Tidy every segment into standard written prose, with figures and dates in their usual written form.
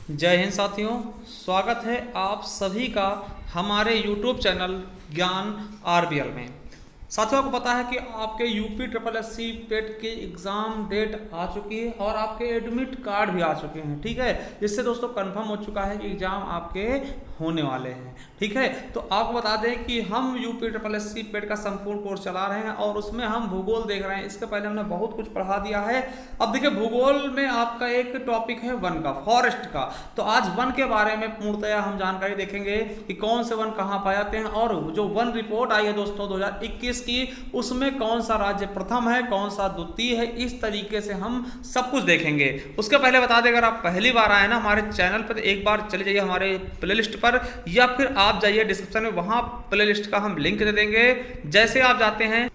जय हिंद साथियों, स्वागत है आप सभी का हमारे YouTube चैनल ज्ञान आरबीएल में। साथियों, आपको पता है कि आपके यूपी ट्रिपल एससी पेट की एग्ज़ाम डेट आ चुकी है और आपके एडमिट कार्ड भी आ चुके हैं। ठीक है, जिससे दोस्तों कंफर्म हो चुका है कि एग्ज़ाम आपके होने वाले हैं। ठीक है, तो आपको बता दें कि हम यूपी ट्रिपल एससी पेट का संपूर्ण कोर्स चला रहे हैं और उसमें हम भूगोल देख रहे हैं। इसके पहले हमने बहुत कुछ पढ़ा दिया है। अब देखिए, भूगोल में आपका एक टॉपिक है वन का, फॉरेस्ट का। तो आज वन के बारे में पूर्णतया हम जानकारी देखेंगे कि कौन से वन कहाँ पाए जाते हैं और जो वन रिपोर्ट आई है दोस्तों 2021 की, उसमें कौन सा राज्य प्रथम है, कौन सा द्वितीय है, इस तरीके से हम सब कुछ देखेंगे। उसके पहले बता दें, अगर आप पहली बार आए ना हमारे चैनल पर, तो एक बार चले जाइए हमारे प्लेलिस्ट पर या फिर आप जाइए डिस्क्रिप्शन में, वहां प्लेलिस्ट का हम लिंक दे देंगे। जैसे आप जाते हैं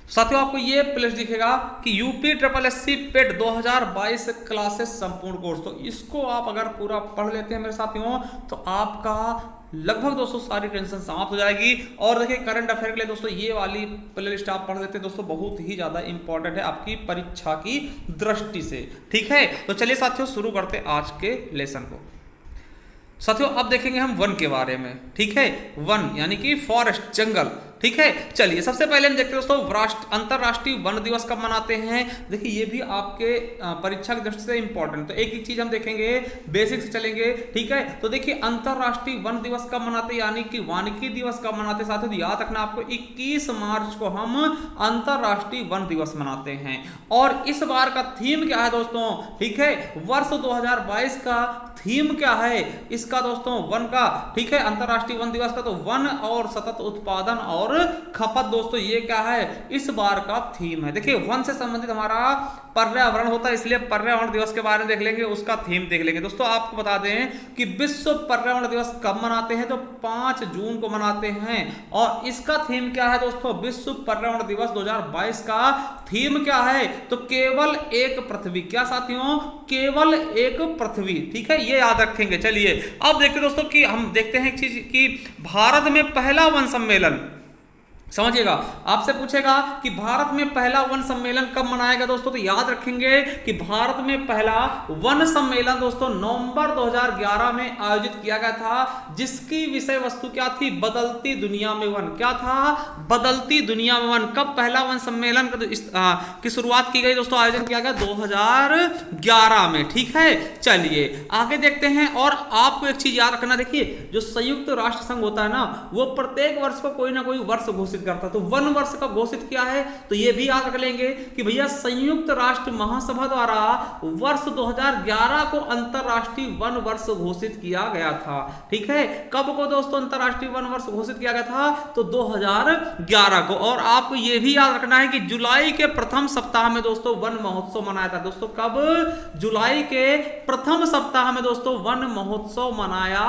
साथियों, आपको ये प्लेलिस्ट दिखेगा कि यूपी ट्रिपल एससी पेट 2022 क्लासेस संपूर्ण कोर्स। तो इसको आप अगर पूरा पढ़ लेते हैं मेरे साथियों, तो आपका लगभग दोस्तों सारी टेंशन समाप्त हो जाएगी। और देखिए, करंट अफेयर के लिए दोस्तों ये वाली प्लेलिस्ट आप पढ़ लेते हैं दोस्तों, बहुत ही ज्यादा इंपॉर्टेंट है आपकी परीक्षा की दृष्टि से। ठीक है, तो चलिए साथियों शुरू करते हैं आज के लेसन को। साथियों, अब देखेंगे हम वन के बारे में। ठीक है, वन यानी कि फॉरेस्ट, जंगल। ठीक है, चलिए सबसे पहले हम देखते हैं दोस्तों अंतरराष्ट्रीय वन दिवस कब मनाते हैं। देखिए, ये भी आपके परीक्षा की दृष्टि से इंपॉर्टेंट। तो एक एक चीज हम देखेंगे, बेसिक से चलेंगे। ठीक है, तो देखिए अंतरराष्ट्रीय वन दिवस कब मनाते हैं, यानी कि वानिकी दिवस कब मनाते हैं। साथियों याद रखना आपको, 21 मार्च को हम अंतरराष्ट्रीय वन दिवस मनाते हैं। और इस बार का थीम क्या है दोस्तों, ठीक है, वर्ष 2022 का थीम क्या है इसका दोस्तों, वन का। ठीक है, अंतरराष्ट्रीय वन दिवस का तो वन और सतत उत्पादन और खपत दोस्तों, ये क्या है इस बार का थीम है। देखिए, वन से संबंधित हमारा पर्यावरण होता है, इसलिए पर्यावरण दिवस के बारे में देख लेंगे, उसका थीम देख लेंगे। दोस्तों आपको बता दें कि विश्व पर्यावरण दिवस कब मनाते हैं, तो 5 जून को मनाते हैं। और इसका थीम क्या है दोस्तों, विश्व पर्यावरण दिवस 2022 का थीम क्या है, तो केवल एक पृथ्वी। क्या साथियों, केवल एक पृथ्वी। ठीक है, ये याद रखेंगे। चलिए अब देखते दोस्तों कि हम देखते हैं एक चीज कि भारत में पहला वन सम्मेलन, समझिएगा, आपसे पूछेगा कि भारत में पहला वन सम्मेलन कब मनाया गया दोस्तों, तो याद रखेंगे कि भारत में पहला वन सम्मेलन दोस्तों नवंबर 2011 में आयोजित किया गया था, जिसकी विषय वस्तु क्या थी, बदलती दुनिया में वन। क्या था, बदलती दुनिया में वन। कब पहला वन सम्मेलन की शुरुआत की गई दोस्तों, आयोजन किया गया 2011 में। ठीक है, चलिए आगे देखते हैं। और आपको एक चीज याद रखना, देखिए जो संयुक्त राष्ट्र संघ होता है ना, वो प्रत्येक वर्ष को कोई ना कोई वर्ष घोषित करता, तो वन वर्ष का घोषित किया है। तो ये भी याद रख लेंगे कि भैया संयुक्त राष्ट्र महासभा द्वारा वर्ष 2011 को अंतरराष्ट्रीय वन वर्ष घोषित किया गया था। ठीक है, कब को दोस्तों अंतरराष्ट्रीय वन वर्ष घोषित किया गया था, तो 2011 को। और आपको ये भी याद रखना है कि जुलाई के प्रथम सप्ताह में दोस्तों वन महोत्सव मनाया था। दोस्तों कब, जुलाई के प्रथम सप्ताह में दोस्तों वन महोत्सव मनाया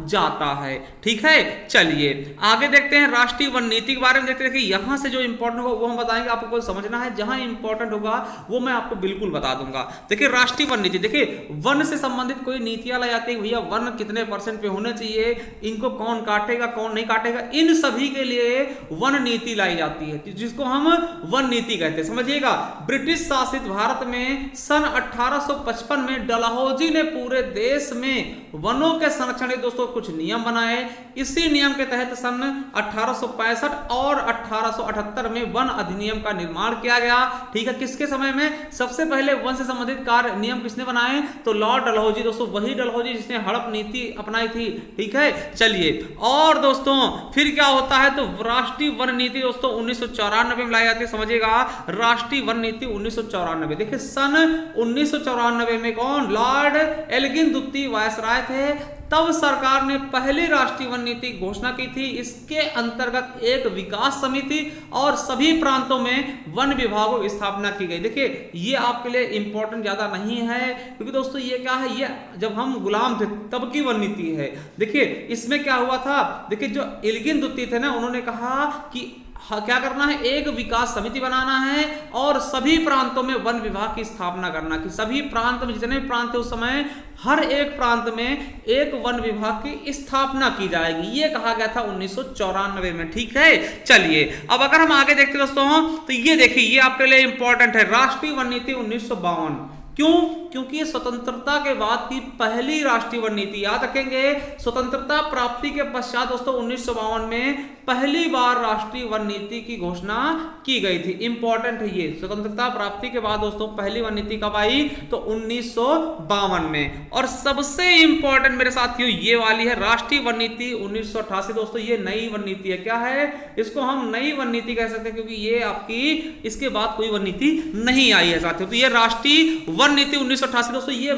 जाता है। ठीक है, चलिए आगे देखते हैं राष्ट्रीय वन नीति के बारे में। देखते हैं कि यहां से जो इंपॉर्टेंट होगा वो हम बताएंगे, आपको कोई समझना है, जहां इंपॉर्टेंट होगा वो मैं आपको बिल्कुल बता दूंगा। देखिए राष्ट्रीय वन नीति, देखिए वन से संबंधित कोई नीतियां लाई जाती है, भैया वन कितने % पे होने चाहिए, इनको कौन काटेगा कौन नहीं काटेगा, इन सभी के लिए वन नीति लाई जाती है, जिसको हम वन नीति कहते हैं। समझिएगा, ब्रिटिश शासित भारत में सन 1855 में डलहौजी ने पूरे देश में वनों के संरक्षण के दोस्तों कुछ नियम बनाए। इसी नियम के तहत सन 1865 और 1878 में वन अधिनियम का निर्माण किया गया। ठीक है, किसके समय में, सबसे पहले वन से संबंधित कार्य नियम किसने बनाए, तो लॉर्ड डलहौजी। दोस्तों वही डलहौजी जिसने हड़प नीति अपनाई थी। ठीक है, चलिए और दोस्तों फिर क्या होता है, तो राष्ट्रीय वन नीति दोस्तों 1994 में लाई जाती है। समझिएगा, राष्ट्रीय वन नीति 1994। देखिए सन 1994 में कौन, लॉर्ड एल्गिन द्वितीय वायसराय थे। तब सरकार ने पहली राष्ट्रीय वन नीति घोषणा की थी। इसके अंतर्गत एक विकास समिति और सभी प्रांतों में वन विभागों की स्थापना की गई। देखिए ये आपके लिए इंपॉर्टेंट ज्यादा नहीं है, क्योंकि दोस्तों ये क्या है, ये जब हम गुलाम थे तब की वन नीति है। देखिए इसमें क्या हुआ था, देखिए जो एल्गिन द्वितीय थे ना, उन्होंने कहा कि क्या करना है, एक विकास समिति बनाना है और सभी प्रांतों में वन विभाग की स्थापना करना, कि सभी प्रांत में जितने भी प्रांत थे उस समय हर एक प्रांत में एक वन विभाग की स्थापना की जाएगी। ये कहा गया था 1994 में। ठीक है, चलिए अब अगर हम आगे देखते दोस्तों, तो ये देखिए ये आपके लिए इंपॉर्टेंट है, राष्ट्रीय वन नीति 1952। क्यों? क्योंकि स्वतंत्रता के बाद की पहली राष्ट्रीय वन नीति, याद रखेंगे, स्वतंत्रता प्राप्ति के पश्चात दोस्तों 1952 में पहली बार राष्ट्रीय वन नीति की घोषणा की गई थी। इंपॉर्टेंट है ये, स्वतंत्रता प्राप्ति के बाद दोस्तों पहली वन नीति कब आई? तो 1952 में। और सबसे इंपॉर्टेंट मेरे साथियों ये वाली है राष्ट्रीय वन नीति 1988 दोस्तों, ये नई वन नीति है। क्या है? इसको हम नई वन नीति कह सकते हैं क्योंकि ये आपकी इसके बाद कोई वन नीति नहीं आई है साथियों। तो ये राष्ट्रीय वन नीति 1988 दोस्तों, ये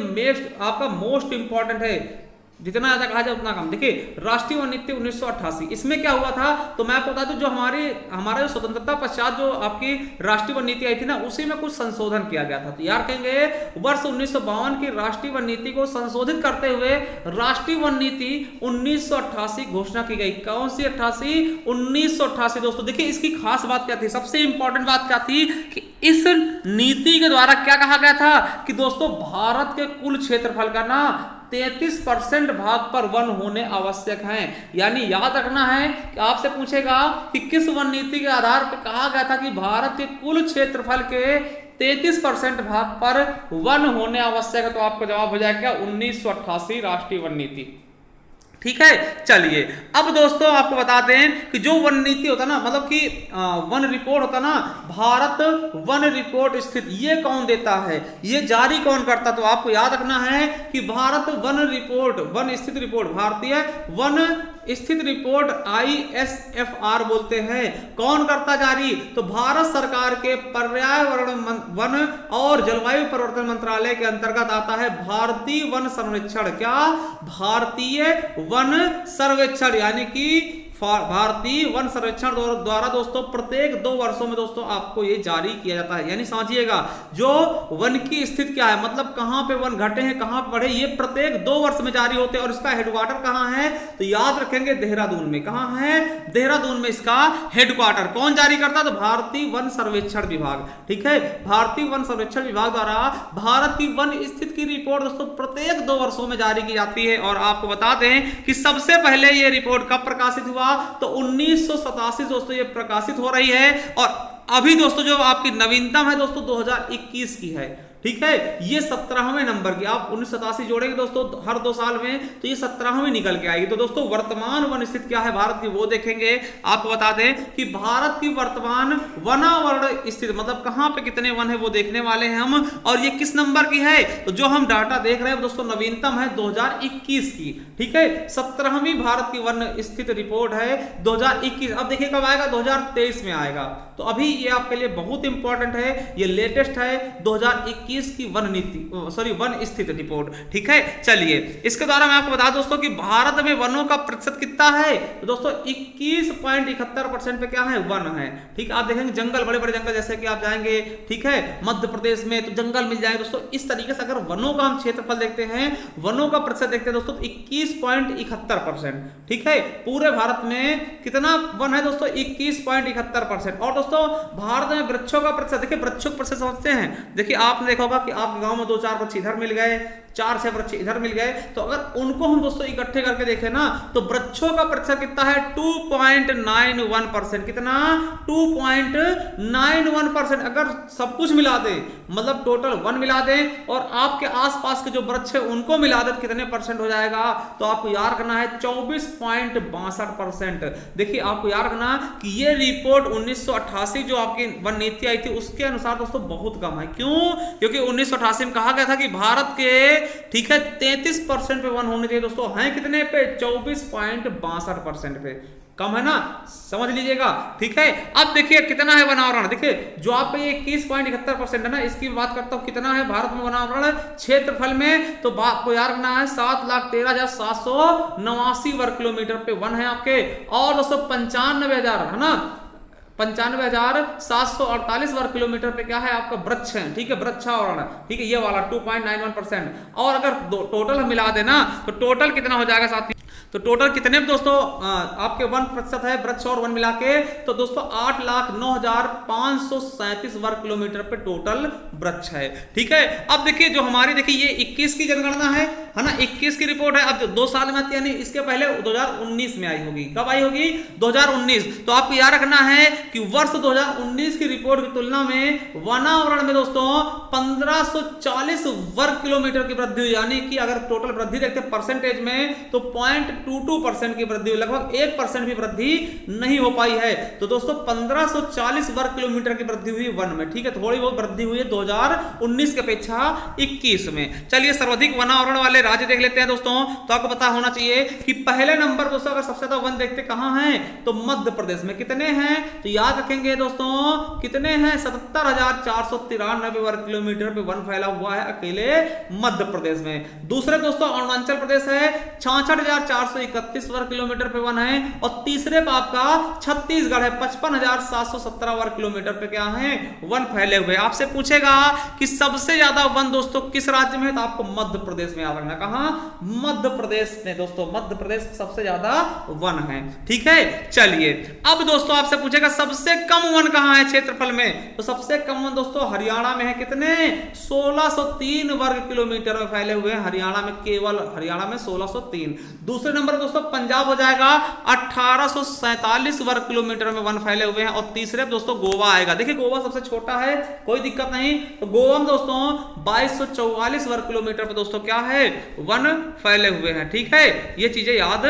आपका मोस्ट इंपॉर्टेंट है, जितना ज्यादा कहा जाए उतना कम। देखिए राष्ट्रीय वन नीति 1988, इसमें क्या हुआ था तो मैं आपको बता दूं, जो हमारे स्वतंत्रता पश्चात जो आपकी राष्ट्रीय वन नीति आई थी ना, उसी में कुछ संशोधन किया गया था। तो यार कहेंगे वर्ष 1952 की राष्ट्रीय वन नीति को संशोधित करते हुए राष्ट्रीय वन नीति 1988 घोषणा की गई। कौन सी 88? 1988 दोस्तों। देखिए इसकी खास बात क्या थी, सबसे इंपॉर्टेंट बात क्या थी कि इस नीति के द्वारा क्या कहा गया था कि दोस्तों भारत के कुल क्षेत्रफल का ना 33% भाग पर वन होने आवश्यक हैं। यानी याद रखना है कि आपसे पूछेगा कि किस वन नीति के आधार पर कहा गया था कि भारत के कुल क्षेत्रफल के 33% भाग पर वन होने आवश्यक है, तो आपको जवाब हो जाएगा 1988 राष्ट्रीय वन नीति। ठीक है, चलिए अब दोस्तों आपको बता दें कि जो वन नीति होता ना, मतलब कि वन रिपोर्ट होता ना, भारत वन रिपोर्ट स्थित, ये कौन देता है, ये जारी कौन करता? तो आपको याद रखना है कि भारत वन रिपोर्ट, वन स्थित रिपोर्ट, भारतीय वन स्थित रिपोर्ट ISFR बोलते हैं, कौन करता जारी? तो भारत सरकार के पर्यावरण वन और जलवायु परिवर्तन मंत्रालय के अंतर्गत आता है भारतीय वन सर्वेक्षण। क्या? भारतीय वन सर्वेक्षण, यानी कि भारतीय वन सर्वेक्षण द्वारा दोस्तों प्रत्येक 2 वर्षों में दोस्तों आपको ये जारी किया जाता है। यानी समझिएगा जो वन की स्थिति क्या है, मतलब कहां पे वन घटे हैं कहां पे बढ़े, ये प्रत्येक 2 वर्ष में जारी होते हैं। और इसका हेडक्वार्टर कहां है? तो याद रखेंगे देहरादून में। कहां है? देहरादून में इसका हेडक्वार्टर। कौन जारी करता? तो भारतीय वन सर्वेक्षण विभाग। ठीक है, भारतीय वन सर्वेक्षण विभाग द्वारा भारत की वन स्थिति की रिपोर्ट दोस्तों प्रत्येक 2 वर्षों में जारी की जाती है। और आपको बता दें कि सबसे पहले ये रिपोर्ट कब प्रकाशित हुआ? तो 1987 दोस्तों ये प्रकाशित हो रही है। और अभी दोस्तों जो आपकी नवीनतम है दोस्तों 2021 की है। ठीक है, ये 17वें नंबर की, आप 1987 जोड़ेंगे दोस्तों हर 2 साल में तो ये 17वीं निकल के आएगी। तो दोस्तों वर्तमान वन स्थिति क्या है भारत की वो देखेंगे। आपको बता दें कि भारत की वर्तमान वनावरण स्थिति, मतलब कहां पे कितने वन है वो देखने वाले हैं हम। और ये किस नंबर की है? तो जो हम डाटा देख रहे हैं दोस्तों नवीनतम है 2021 की। ठीक है, 17वीं भारत की वन स्थिति रिपोर्ट है 2021। अब देखिए कब आएगा? 2023 में आएगा। तो अभी ये आपके लिए बहुत इंपॉर्टेंट है, ये लेटेस्ट है 2021 की वन नीति, सॉरी वन स्थिति रिपोर्ट। ठीक है, चलिए इसके द्वारा मैं आपको बता दोस्तों कि भारत में वनों का प्रतिशत कितना है? तो दोस्तों 21.71% पे क्या है? वन है। ठीक है, आप देखेंगे जंगल, बड़े बड़े जंगल, जैसे कि आप जाएंगे ठीक है मध्य प्रदेश में तो जंगल मिल जाएंगे दोस्तों। इस तरीके से अगर वनों का हम क्षेत्रफल देखते हैं, वनों का प्रतिशत देखते हैं दोस्तों 21.71%। ठीक है, पूरे भारत में कितना वन है दोस्तों? 21.71%। और दोस्तों भारत में वृक्षों का प्रतिशत, देखिए वृक्षों का प्रतिशत समझते हैं। देखिए आपने देखा होगा कि आपके गांव में 2-4 वृक्ष इधर मिल गए, 4-6 वृक्ष इधर मिल गए, तो अगर उनको हम दोस्तों इकट्ठे करके देखें ना तो वृक्षों का प्रतिशत कितना है? 2.91%। कितना? 2.91%। अगर सब कुछ मिला दे, मतलब टोटल वन मिला दे और आपके आसपास के जो वृक्ष है उनको मिला दे, कितने परसेंट हो जाएगा? तो आपको याद रखना है 24.62%। देखिए आपको याद रखना कि ये रिपोर्ट 1988 जो आपकी वन नीति आई थी उसके अनुसार दोस्तों बहुत कम है। क्यों? क्योंकि 1988 में कहा गया था कि भारत के ठीक है 33% पे वन होने चाहिए दोस्तों, हैं कितने पे? 24.62% पे, कम है ना, समझ लीजिएगा। ठीक है, अब देखिए कितना है वनावरण। देखिए जो आपका ये 21.71% है ना, इसकी बात करता हूं कितना है भारत में वनावरण क्षेत्रफल में, तो आपको याद रखना है 7,13,789 वर्ग किलोमीटर पे वन है आपके। और दोस्तों 95,000 है ना, 95,748 वर्ग किलोमीटर पे क्या है आपका? वृक्ष है। ठीक है, वृक्षावरण। ठीक है, ये वाला 2.91%। और अगर टोटल हम मिला देना तो टोटल कितना हो जाएगा साथी? तो टोटल कितने दोस्तों आपके 1% है वृक्ष और वन मिला के, तो दोस्तों 8,09,537 वर्ग किलोमीटर पे टोटल वृक्ष है। ठीक है, अब देखिए जो हमारी देखिए ये 21 की जनगणना है ना, 21 की रिपोर्ट है। अब 2 साल में आती है, यानी इसके पहले 2019 में आई होगी। कब आई होगी? 2019। तो आपको याद रखना है कि वर्ष 2019 की रिपोर्ट की तुलना में वनावरण में दोस्तों 1540 वर्ग किलोमीटर की वृद्धि हुई, यानी कि अगर टोटल वृद्धि देखते हैं परसेंटेज में तो 0.22% की वृद्धि हुई, लगभग 1% भी वृद्धि नहीं हो पाई है। तो दोस्तों 1540 वर्ग किलोमीटर की वृद्धि हुई वन में। ठीक है, थोड़ी बहुत वृद्धि हुई है 2019 की अपेक्षा 21 में। चलिए सर्वाधिक वनावरण वाले राज्य देख लेते हैं दोस्तों। तो आपको पता होना चाहिए कि पहले नंबर दोस्तों अगर सबसे ज्यादा वन देखते कहां हैं तो मध्य प्रदेश में। कितने हैं तो याद रखेंगे दोस्तों, कितने हैं? 77,493 वर्ग किलोमीटर पे वन फैला हुआ है अकेले मध्य प्रदेश में। दूसरे दोस्तों अरुणाचल प्रदेश है, 66,431 वर्ग किलोमीटर पे वन है। और तीसरे पे आपका छत्तीसगढ़ है, 55,717 वर्ग किलोमीटर पे क्या है? वन फैले हुए। आपसे पूछेगा कि सबसे ज्यादा वन दोस्तों किस राज्य में है, तो आपको मध्य प्रदेश में याद रखना। कहां? मध्य प्रदेश में दोस्तों, मध्य प्रदेश सबसे ज्यादा वन है। ठीक है, चलिए अब दोस्तों आपसे पूछेगा सबसे कम वन कहां है क्षेत्रफल में, तो सबसे कम वन दोस्तों हरियाणा में है। कितने? 1603 वर्ग किलोमीटर में फैले हुए हैं हरियाणा में, केवल हरियाणा में 1603। दूसरे नंबर दोस्तों पंजाब हो जाएगा, 1847 वर्ग किलोमीटर में वन फैले हुए हैं। और तीसरे दोस्तों गोवा आएगा। देखिए गोवा सबसे छोटा है, कोई दिक्कत नहीं। तो गोवा में दोस्तों 2244 वर्ग किलोमीटर पे दोस्तों क्या है? वन फैले हुए हैं। ठीक है, ये चीजें याद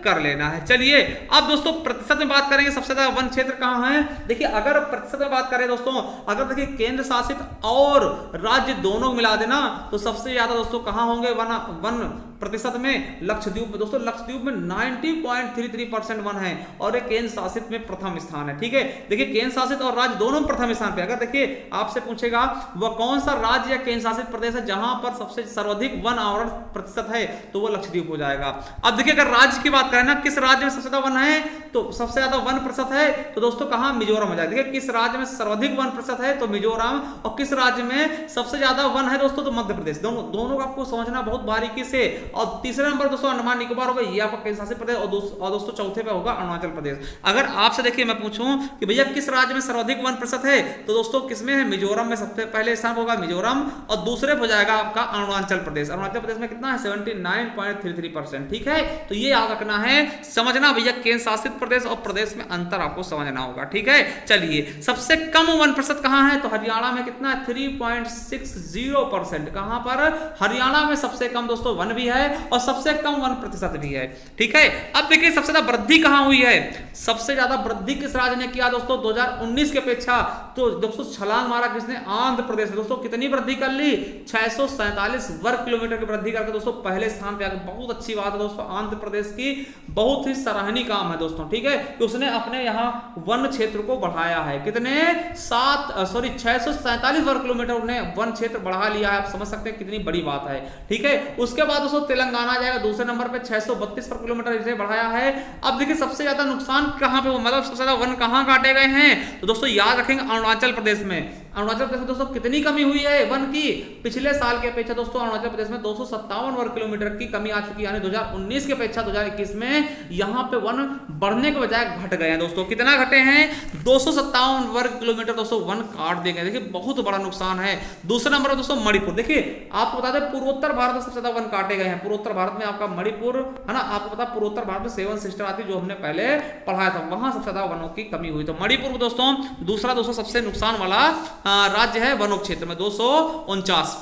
कर लेना है। चलिए अब दोस्तों प्रतिशत में बात करेंगे, सबसे ज्यादा वन क्षेत्र कहां है। देखिए अगर प्रतिशत में बात करें दोस्तों, अगर देखिए केंद्र शासित और राज्य दोनों मिला देना तो सबसे ज्यादा दोस्तों कहां होंगे वन प्रतिशत में? लक्षद्वीप में। दोस्तों लक्षद्वीप में 90.33% वन है और एक केंद्र शासित में प्रथम स्थान है। ठीक है, देखिए केंद्र शासित और राज्य दोनों प्रथम स्थान पे। अगर देखिए आपसे पूछेगा वह कौन सा राज्य या केंद्र शासित प्रदेश है जहां पर सबसे सर्वाधिक वन आवरण प्रतिशत है, तो वो लक्षद्वीप हो जाएगा। अब देखिए अगर राज्य की बात करें ना, किस राज्य में सबसे ज्यादा वन है, तो सबसे ज्यादा वन प्रतिशत है तो दोस्तों कहां? मिजोरम हो जाएगा। देखिए किस राज्य में सर्वाधिक वन प्रतिशत है तो मिजोरम, और किस राज्य में सबसे ज्यादा वन है दोस्तों तो मध्य प्रदेश। दोनों को आपको समझना बहुत बारीकी से। और तीसरे नंबर दोस्तों अंडमान निकोबार होगा, ये आपका केंद्र शासित प्रदेश। और दोस्तों चौथे पे होगा अरुणाचल प्रदेश। अगर आपसे देखिए मैं पूछूं कि भैया किस राज्य में सर्वाधिक वन प्रतिशत है, तो दोस्तों किसमें है? मिजोरम में सबसे पहले स्थान होगा मिजोरम, और दूसरे हो जाएगा आपका अरुणाचल प्रदेश। अरुणाचल प्रदेश में कितना है? 79.33%। ठीक है, तो ये याद रखना है, समझना भैया केंद्र शासित प्रदेश और प्रदेश में अंतर आपको समझना होगा। ठीक है, चलिए सबसे कम वन प्रतिशत कहां है, तो हरियाणा में कितना है? 3.60%। कहां पर? हरियाणा में सबसे कम दोस्तों वन भी है और सबसे कम वन प्रतिशत भी है। ठीक है, अब देखिए सबसे ज्यादा वृद्धि कहां हुई है, सबसे ज्यादा वृद्धि किस राज्य ने किया दोस्तों 2019 की अपेक्षा, तो दोस्तों छलांग मारा किसने? आंध्र प्रदेश ने। दोस्तों कितनी वृद्धि कर ली? 647 वर्ग किलोमीटर की वृद्धि करके दोस्तों पहले स्थान पे आ गए। बहुत अच्छी बात है दोस्तों, आंध्र प्रदेश की बहुत ही सराहनीय काम है दोस्तों। ठीक है, कि उसने अपने यहाँ वन क्षेत्र को बढ़ाया है। कितने? 647 वर्ग किलोमीटर उन्हें वन क्षेत्र बढ़ा लिया है। आप समझ सकते हैं कितनी बड़ी बात है। ठीक है, उसके बाद दोस्तों तेलंगाना जाएगा दूसरे नंबर पे, 632 वर्ग किलोमीटर इसे बढ़ाया है। अब देखिए सबसे ज्यादा नुकसान कहां पे, मतलब सबसे ज्यादा वन कहां काटे गए हैं, तो दोस्तों याद रखेंगे अरुणाचल प्रदेश में। अरुणाचल प्रदेश में दोस्तों कितनी कमी हुई है वन की? पिछले साल की अपेक्षा दोस्तों अरुणाचल प्रदेश में 257 वर्ग किलोमीटर की कमी आ चुकी है। यानी 2019 की अपेक्षा 2021 में यहां पे वन बढ़ने के बजाय घट गए हैं दोस्तों। कितना घटे हैं? 257 वर्ग किलोमीटर दोस्तों वन काट दिए गए। देखिए बहुत बड़ा नुकसान है। दूसरा नंबर दोस्तों मणिपुर। देखिए आपको बता दें पूर्वोत्तर भारत में सबसे ज्यादा वन काटे गए हैं। पूर्वोत्तर भारत में आपका मणिपुर है ना, आपको पता पूर्वोत्तर भारत में 7 सिस्टर आती जो हमने पहले पढ़ाया था, वहां सबसे ज्यादा वनों की कमी हुई। तो मणिपुर दोस्तों दूसरा दोस्तों सबसे नुकसान वाला राज्य है वनों क्षेत्र में, 249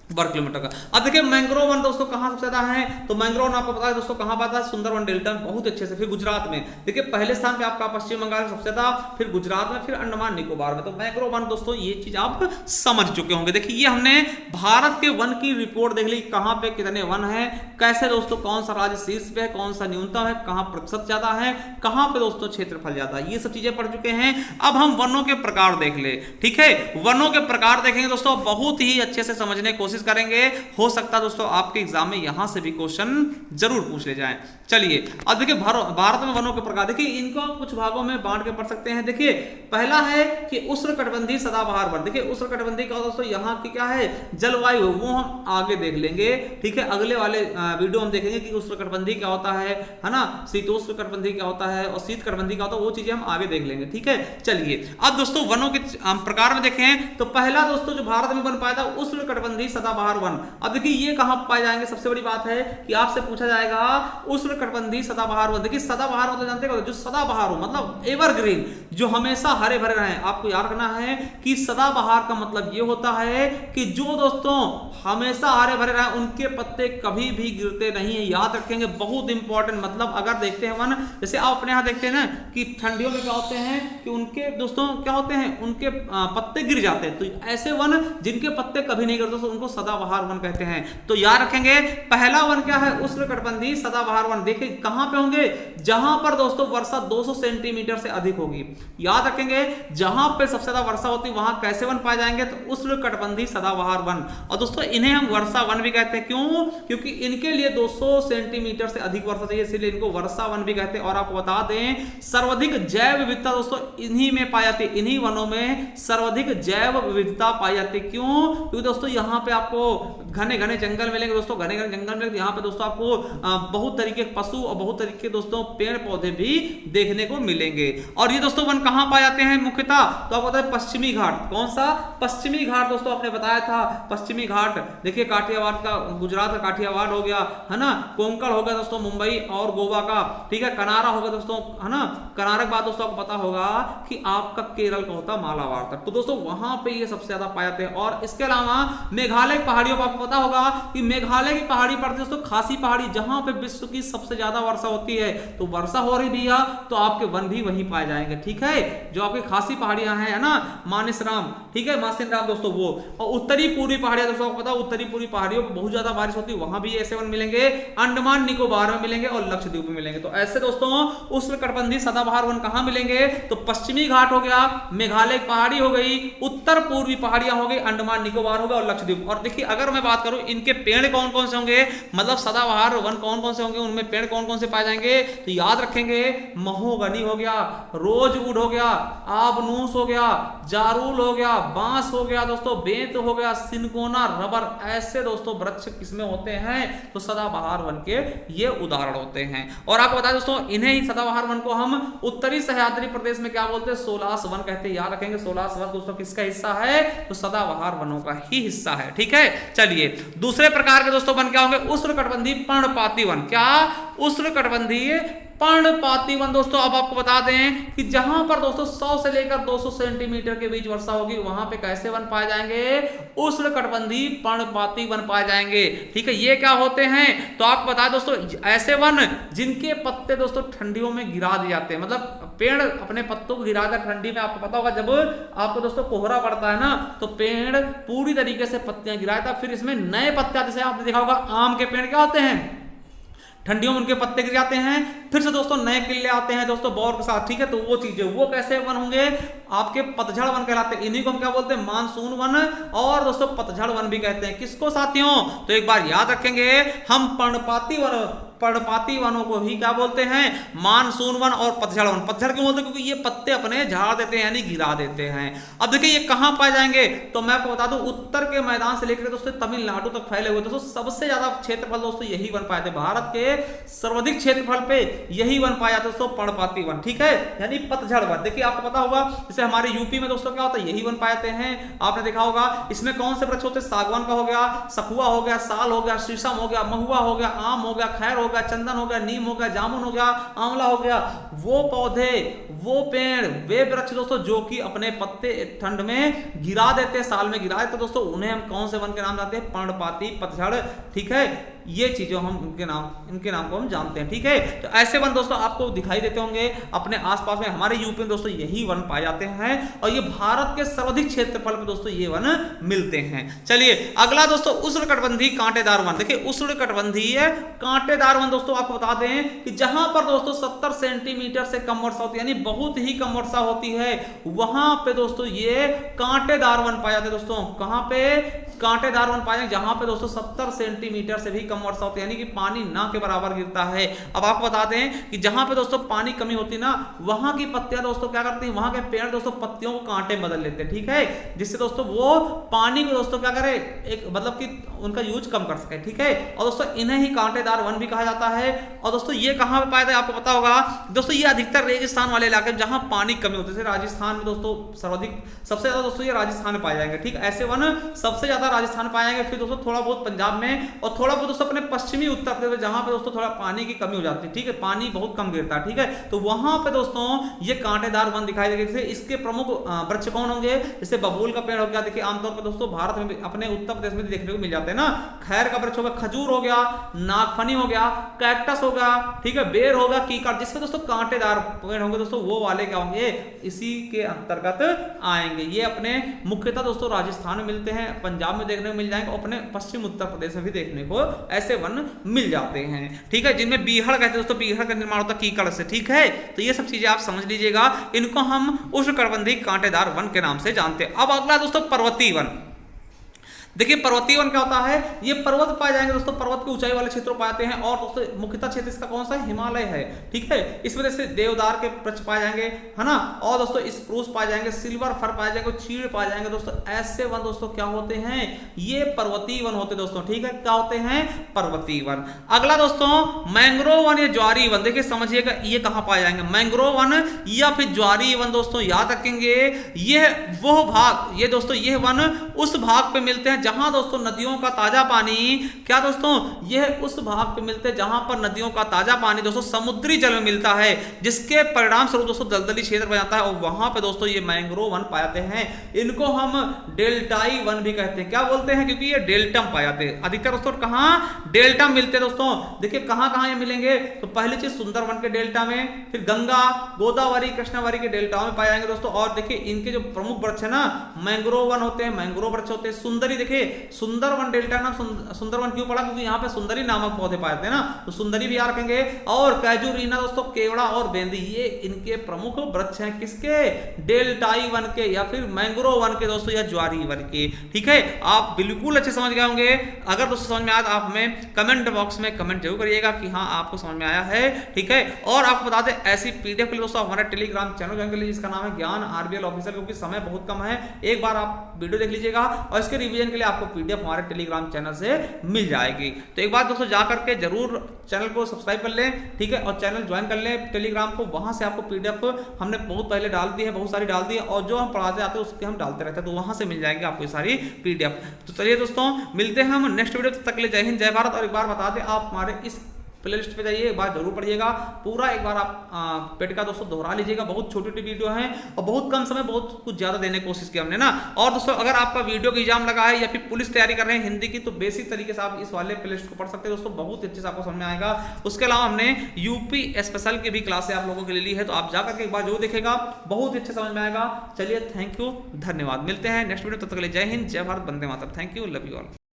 वर्ग किलोमीटर का। अब देखिए मैंग्रोव वन दोस्तों कहां सबसे ज्यादा है, तो मैंग्रोव आपको पता है दोस्तों कहां पाता है? सुंदरवन डेल्टा में बहुत अच्छे से। फिर गुजरात में देखिए पहले स्थान पे आपका पश्चिम बंगाल में सबसे ज्यादा, फिर गुजरात में, फिर अंडमान निकोबार में। तो मैंग्रोव वन दोस्तों ये चीज आप समझ चुके होंगे। देखिए ये हमने भारत के वन की रिपोर्ट देख ली, कहां पे कितने वन है, कैसे दोस्तों कौन सा राज्य शीर्ष पे है, कौन सा न्यूनतम है, कहां प्रतिशत ज्यादा है, कहां पे दोस्तों क्षेत्रफल ज्यादा है, ये सब चीजें पढ़ चुके हैं। अब हम वनों के प्रकार देख ले। ठीक है, वनों के प्रकार देखेंगे दोस्तों, बहुत ही अच्छे से समझने की कोशिश कोशिश करेंगे, हो सकता है दोस्तों आपके एग्जाम में यहां से भी क्वेश्चन जरूर पूछ ले जाएं। चलिए अब देखिए भारत में वनों के प्रकार, देखिए इनको कुछ भागों में बांट के पढ़ सकते हैं। देखिए पहला है कि उष्णकटिबंधीय सदाबहार वन। देखिए उष्णकटिबंधीय का दोस्तों यहाँ की क्या है जलवायु, वो हम आगे देख लेंगे, ठीक है। अगले वाले वीडियो हम देखेंगे कि उष्णकटिबंधीय क्या होता है ना, शीतोष्णकटिबंधीय क्या होता है और शीतकटिबंधीय क्या होता है, वो चीजें हम आगे देख लेंगे, ठीक है। चलिए अब दोस्तों वनों के प्रकार में देखें तो पहला दोस्तों जो भारत में वन पाया था उष्णकटिबंधीय सदाबहार वन। अब देखिए ये कहां पाए जाएंगे, सबसे बड़ी बात है कि आपसे पूछा जाएगा उष्णकटिबंधीय सदाबहार वन। देखिए सदाबहार मतलब जानते हो, जो सदाबहार हो मतलब एवरग्रीन, जो हमेशा हरे भरे रहे। आपको याद रखना है कि सदाबहार का मतलब ये होता है कि जो दोस्तों हमेशा हरे भरे रहे, उनके पत्ते कभी भी गिरते नहीं है। याद रखेंगे, बहुत इंपॉर्टेंट। मतलब अगर देखते हैं वन, जैसे आप अपने यहां देखते हैं ना कि ठंडियों में क्या होते हैं कि उनके दोस्तों क्या होते हैं, उनके पत्ते गिर जाते हैं। तो ऐसे वन जिनके पत्ते कभी नहीं गिरते तो उनको सदाबहार वन कहते हैं। तो याद रखेंगे पहला वन क्या है उष्णकटिबंधीय सदाबहार वन। देखिए कहां पे होंगे, जहां पर दोस्तों वर्षा 200 सेंटीमीटर से अधिक होगी। याद रखेंगे जहां पे सबसे ज्यादा वर्षा होती है वहां कैसे वन पाए जाएंगे, तो उष्णकटिबंधीय सदाबहार वन। और दोस्तों इन्हें हम वर्षा वन भी कहते हैं। क्यों? क्योंकि इनके लिए 200 सेंटीमीटर से अधिक वर्षा चाहिए, इसलिए इनको वर्षा वन भी कहते हैं। और आपको बता दें सर्वाधिक जैव विविधता दोस्तों इन्हीं में पाई जाती है, इन्हीं वनों में सर्वाधिक जैव विविधता पाई जाती है। क्यों? क्योंकि दोस्तों यहाँ पे आपको घने घने जंगल मिलेंगे दोस्तों, घने घने जंगल मिलेंगे। यहाँ पे दोस्तों आपको बहुत तरीके के पशु और बहुत तरीके दोस्तों पेड़ पौधे भी देखने को मिलेंगे। और ये दोस्तों वन कहां पाए जाते हैं मुख्यतः, तो आपको पता है पश्चिमी घाट। कौन सा? पश्चिमी घाट दोस्तों आपने बताया था, पश्चिमी घाट। देखिए काठियावाड़ का, गुजरात का काठियावाड़ हो गया है ना, कोंकण हो गया दोस्तों मुंबई और गोवा का, ठीक है, कनारा होगा दोस्तों है ना। कनारा के बाद दोस्तों आपको पता होगा कि आपका केरल का होता मालाबार तक। तो दोस्तों वहां पे ये सबसे ज्यादा पाए जाते हैं। और इसके अलावा मेघालय पहाड़ियों पर आपको पता होगा कि मेघालय की पहाड़ी पड़ती है दोस्तों खासी पहाड़ी, जहां पे विश्व की सबसे ज्यादा वर्षा होती है। तो वर्षा हो रही भैया तो आपके वन भी वहीं पाए जाएंगे, ठीक है। जो आपकी खासी पहाड़ियां हैं है ना, मानसराम, ठीक है, मानसराम दोस्तों वो। और उत्तरी पूर्वी पहाड़ियां दोस्तों आपको पता है उत्तरी पूर्वी पहाड़ियों पर बहुत ज्यादा बारिश होती है, वहां भी ऐसे वन मिलेंगे। अंडमान निकोबार में मिलेंगे और लक्षद्वीप में मिलेंगे। तो ऐसे दोस्तों उष्णकटिबंधीय सदाबहार वन कहां मिलेंगे, तो पश्चिमी घाट हो गया, मेघालय पहाड़ी हो गई, उत्तर पूर्वी पहाड़ियां हो गई, अंडमान निकोबार हो गया और लक्षद्वीप। और देखिए अगर मैं बात करूं इनके पेड़ कौन कौन से होंगे, मतलब सदाबहार वन कौन कौन से होंगे, उनमें पेड़ कौन कौन से पाए जाएंगे, तो याद रखेंगे महोगनी हो गया, रोजवुड हो गया, आबनूस हो गया, जारूल हो गया, बांस हो गया दोस्तों, बेंत हो गया, सिनकोना, रबर। ऐसे दोस्तों वृक्ष किसमें होते हैं, तो सदाबहार वन के ये उदाहरण होते हैं। और आपको बता दोस्तों इन्हें ही सदाबहार वन को हम उत्तरी सह्याद्री प्रदेश में क्या बोलते हैं, सोलास वन कहते हैं। याद रखेंगे सोलास वन दोस्तों किसका हिस्सा है, तो सदाबहार वनों का ही हिस्सा है, ठीक है। चलिए दूसरे प्रकार के दोस्तों वन क्या होंगे, उष्णकटिबंधीय पर्णपाती वन। क्या? उष्णकटिबंधीय पर्णपाती वन दोस्तों। अब आपको बता दें कि जहां पर दोस्तों 100 से लेकर 200 सेंटीमीटर के बीच वर्षा होगी वहां पे कैसे वन पाए जाएंगे, उष्णकटिबंधीय पर्णपाती वन पाए जाएंगे, ठीक है। ये क्या होते हैं, तो आपको बता दोस्तों ऐसे वन जिनके पत्ते दोस्तों ठंडियों में गिरा दिए जाते हैं, मतलब पेड़ अपने पत्तों को गिरा कर ठंडी में, आपको पता होगा जब आपको दोस्तों कोहरा पड़ता है ना तो पेड़ पूरी तरीके से पत्तियां गिराता है, फिर इसमें नए पत्ते आते हैं। आपने देखा होगा आम के पेड़ क्या होते हैं, ठंडियों में उनके पत्ते गिर जाते हैं, फिर से दोस्तों नए किले आते हैं दोस्तों बौर के साथ, ठीक है। तो वो चीजें वो कैसे वन होंगे, आपके पतझड़ वन कहलाते हैं। इन्हीं को हम क्या बोलते हैं, मानसून वन और दोस्तों पतझड़ वन भी कहते हैं। किसको साथियों, तो एक बार याद रखेंगे हम पर्णपाती वनों को ही क्या बोलते हैं, मानसून वन और पतझड़ वन। पतझड़ क्यों बोलते हैं, क्योंकि ये पत्ते अपने झाड़ देते हैं यानी गिरा देते हैं। अब देखिए ये कहां पाए जाएंगे, तो मैं आपको बता दूं उत्तर के मैदान से लेकर दोस्तों तमिलनाडु तक फैले हुए दोस्तों सबसे ज्यादा क्षेत्रफल दोस्तों यही वन पाए थे। भारत के सर्वाधिक क्षेत्रफल पे यही वन पाया जाता है दोस्तों, पर्णपाती वन, ठीक है, यानी पतझड़ वन। देखिए आपको पता होगा जैसे हमारे यूपी में दोस्तों क्या होता है, यही वन पाए जाते हैं। आपने देखा होगा इसमें कौन से वृक्ष होते हैं, सागवान का हो गया, सखुआ हो गया, साल हो गया, शीशम हो गया, महुआ हो गया, आम हो गया, खैर हो गया, चंदन हो गया, नीम हो गया, जामुन हो गया, आंवला हो गया। वो पौधे, वो पेड़, वे वृक्ष दोस्तों जो कि अपने पत्ते ठंड में गिरा देते, साल में गिरा देते दोस्तों, उन्हें हम कौन से वन के नाम जानते हैं, पर्णपाती, पतझड़, ठीक है। ये चीजें हम इनके नाम को हम जानते हैं, ठीक है। तो ऐसे वन दोस्तों आपको दिखाई देते होंगे अपने आसपास में। हमारे यूपी में दोस्तों यही वन पाए जाते हैं और ये भारत के सर्वाधिक क्षेत्रफल में दोस्तों ये वन मिलते हैं। चलिए अगला दोस्तों उष्णकटिबंधीय कांटेदार वन। देखिए उष्णकटिबंधीय कांटेदार वन दोस्तों आपको बता दें कि जहां पर दोस्तों 70 सेंटीमीटर से कम वर्षा होती है, यानी बहुत ही कम वर्षा होती है, वहां पे दोस्तों ये कांटेदार वन पाए जाते हैं दोस्तों। कहां पे, कांटेदार वन पाए जाएंगे जहां पे दोस्तों 70 सेंटीमीटर से भी कम वर्षा होती है, यानी कि पानी ना के बराबर गिरता है। अब आपको बता दें कि जहां पे दोस्तों पानी कमी होती है ना, वहां की पत्तियां दोस्तों क्या करती हैं, वहां के पेड़ दोस्तों पत्तियों को कांटे बदल लेते हैं, ठीक है, जिससे दोस्तों वो पानी को दोस्तों क्या करे, एक मतलब कि उनका यूज कम कर सके, ठीक है। और दोस्तों इन्हें ही कांटेदार वन भी कहा जाता है। और दोस्तों ये कहां पे पाया जाता है आपको पता होगा दोस्तों, ये अधिकतर रेगिस्तान वाले इलाके में जहां पानी कमी होती है, जैसे राजस्थान में दोस्तों सर्वाधिक सबसे ज्यादा दोस्तों ये राजस्थान में पाए जाएंगे, ठीक, ऐसे वन सबसे ज्यादा राजस्थान में पाए जाएंगे, फिर दोस्तों थोड़ा बहुत पंजाब में और थोड़ा बहुत दोस्तों अपने पश्चिमी उत्तर प्रदेश में जहां पे दोस्तों थोड़ा पानी की कमी हो जाती है, ठीक है, पानी बहुत कम गिरता है, ठीक है, तो वहां पे दोस्तों ये कांटेदार वन दिखाई देगा। जैसे इसके प्रमुख वृक्ष कौन होंगे, जैसे बबूल का पेड़ हो गया, देखिए आमतौर पर दोस्तों भारत में अपने उत्तर प्रदेश में देखने को मिल जाते हैं ना, खैर का वृक्ष हो गया, खजूर हो गया, नागफनी हो गया, कैक्टस हो गया, ठीक है, बेर होगा, कीकर, जिसमें दोस्तों कांटेदार पेड़ होंगे दोस्तों, वो वाले क्या होंगे, इसी के अंतर्गत आएंगे। ये अपने मुख्यतः दोस्तों राजस्थान में मिलते हैं, पंजाब में देखने को मिल जाएंगे और अपने पश्चिम उत्तर प्रदेश में भी देखने को ऐसे वन मिल जाते हैं, ठीक है, जिनमें बीहड़ कहते हैं दोस्तों, बीहड़ का निर्माण होता है कीकड़ से, ठीक है। तो ये सब चीजें आप समझ लीजिएगा, इनको हम उष्णकटिबंधीय कांटेदार वन के नाम से जानते हैं। अब अगला दोस्तों पर्वतीय वन। देखिए पर्वतीय वन क्या होता है, ये पर्वत पाए जाएंगे दोस्तों, पर्वत की ऊंचाई वाले क्षेत्रों पाते हैं और दोस्तों मुख्यतः क्षेत्र इसका कौन सा है, हिमालय है, ठीक है। इस वजह से देवदार के वृक्ष पाए जाएंगे, है ना, और दोस्तों स्प्रूस पाए जाएंगे, सिल्वर फर पाए जाएंगे, चीड़ पाए जाएंगे दोस्तों। ऐसे वन दोस्तों क्या होते हैं, ये पर्वतीय वन होते हैं दोस्तों, ठीक है, क्या होते हैं, पर्वतीय वन। अगला दोस्तों मैंग्रोव वन या ज्वारीय वन, देखिए समझिएगा ये कहां पाए जाएंगे, मैंग्रोव वन या फिर ज्वारीय वन दोस्तों, याद रखेंगे ये वो भाग, ये दोस्तों ये वन उस भाग पे मिलते हैं जहां दोस्तों नदियों का ताजा पानी, क्या दोस्तों, यह उस भाग पे मिलते हैं जहां पर नदियों का ताजा पानी दोस्तों समुद्री जल में मिलता है, जिसके परिणाम स्वरूप दोस्तों दलदली क्षेत्र बन जाता है और वहां पे दोस्तों ये मैंग्रोव वन पाए जाते हैं। इनको हम डेल्टाई वन भी कहते हैं, क्या बोलते हैं, क्योंकि ये डेल्टा में पाए जाते हैं अधिकतर दोस्तों, कहां, डेल्टा में मिलते हैं दोस्तों। देखिए कहां कहां ये मिलेंगे, तो पहली चीज सुंदरवन के डेल्टा में, फिर गंगा गोदावरी कृष्णावरी के डेल्टा में पाए जाएंगे दोस्तों। और देखिए इनके जो प्रमुख वृक्ष है ना, मैंग्रोव वन होते हैं, मैंग्रोव वृक्ष होते हैं, सुंदरी, देखिए सुंदरवन डेल्टा नाम सुंदरवन क्यों पड़ा, क्योंकि यहाँ पे सुंदरी नामक पौधे पाए जाते हैं ना, तो सुंदरी भी याद रखेंगे। और कैजुरीना दोस्तों, केवड़ा और बेंदी, ये इनके प्रमुख वृक्ष हैं, किसके, डेल्टाई वन के या फिर मैंग्रोव वन के दोस्तों, या ज्वारीय वन के, ठीक है। आप बिल्कुल अच्छे समझ गए होंगे। अगर दोस्तों समझ में आया तो आप हमें कमेंट बॉक्स में कमेंट जरूर करिएगा कि हाँ आपको समझ में आया है, ठीक है। और आपको बता दें ऐसी पीडीएफ के लिए दोस्तों हमारे टेलीग्राम चैनल ज्वाइन कर लीजिए, जिसका नाम है ज्ञान आरबीएल ऑफिशियल, क्योंकि समय बहुत कम है, एक बार आप वीडियो देख लीजिएगा और इसके रिवीजन के लिए आपको पीडीएफ हमारे टेलीग्राम चैनल से मिल जाएगी। तो एक बार दोस्तों जा करके जरूर चैनल को सब्सक्राइब कर लें, ठीक है, और चैनल ज्वाइन कर लें टेलीग्राम को, वहां से आपको पीडीएफ हमने बहुत पहले डाल दी है, बहुत सारी डाल दी है, और जो हम पढ़ाते आते हैं उसके हम डालते रहते हैं, तो वहां से मिल जाएगी आपको ये सारी पीडीएफ। तो चलिए दोस्तों मिलते हैं हम नेक्स्ट वीडियो, तब तक के लिए जय हिंद जय भारत। और एक बार बता दें आप हमारे इस प्लेलिस्ट पे जाइए, एक बार जरूर पढ़िएगा पूरा, एक बार आप पेट का दोस्तों दोहरा लीजिएगा, बहुत छोटी छोटी वीडियो है और बहुत कम समय बहुत कुछ ज्यादा देने की कोशिश की हमने ना। और दोस्तों अगर आपका वीडियो का एग्जाम लगा है या फिर पुलिस तैयारी कर रहे हैं हिंदी की, तो बेसिक तरीके से आप इस वाले प्लेलिस्ट को पढ़ सकते हैं दोस्तों, बहुत अच्छे से आपको समझ में आएगा। उसके अलावा हमने यूपी स्पेशल की भी क्लासें आप लोगों के लिए ली है, तो आप जाकर के एक बार जरूर देखेगा, बहुत अच्छे समझ में आएगा। चलिए थैंक यू, धन्यवाद, मिलते हैं नेक्स्ट वीडियो, तब तक के लिए जय हिंद जय भारत, वंदे मातरम, thank you, love you all.